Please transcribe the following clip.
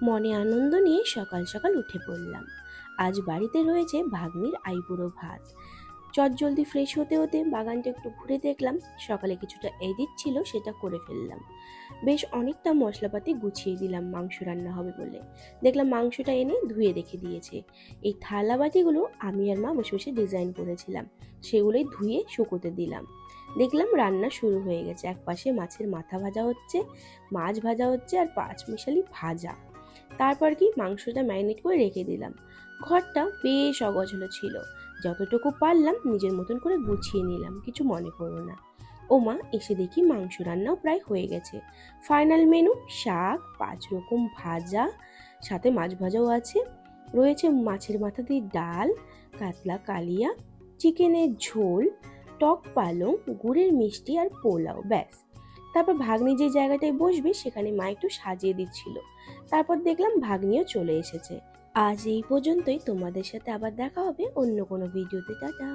মনে আনন্দ নিয়ে সকাল সকাল উঠে পড়লাম। আজ বাড়িতে রয়েছে ভাগ্নির আইবুড়ো ভাত। চটজলদি ফ্রেশ হতে হতে বাগানটা একটু ঘুরে দেখলাম। সকালে কিছুটা এডিট ছিল, সেটা করে ফেললাম। বেশ অনেকটা মশলাপাতি গুছিয়ে দিলাম মাংস রান্না হবে বলে। দেখলাম মাংসটা এনে ধুয়ে রেখে দিয়েছে। এই থালা বাটিগুলো আমি আর মা বসে বসে ডিজাইন করেছিলাম, সেগুলোই ধুয়ে শুকোতে দিলাম। দেখলাম রান্না শুরু হয়ে গেছে। এক পাশে মাছের মাথা ভাজা হচ্ছে, মাছ ভাজা হচ্ছে, আর পাঁচমিশালি ভাজা। তারপর কি মাংসটা ম্যারিনেট করে রেখে দিলাম। ঘরটা বেশ অগোছালো ছিল, যতটুকু পারলাম নিজের মতন করে গুছিয়ে নিলাম, কিছু মনে করো না। ও মা, এসে দেখি মাংস রান্নাও প্রায় হয়ে গেছে। ফাইনাল মেনু শাক, 5 রকম ভাজা, সাথে মাছ ভাজাও আছে। রয়েছে মাছের মাথা দিয়ে ডাল, কাতলা কালিয়া, চিকেনের ঝোল, টক পালং, গুড়ের মিষ্টি আর পোলাও, ব্যাস। তারপর ভাগ্নি যে জায়গাটায় বসবে সেখানে মা একটু সাজিয়ে দিচ্ছিল। তারপর দেখলাম ভাগ্নিও চলে এসেছে। আজ এই পর্যন্তই। তোমাদের সাথে আবার দেখা হবে অন্য কোনো ভিডিওতে। টাটা।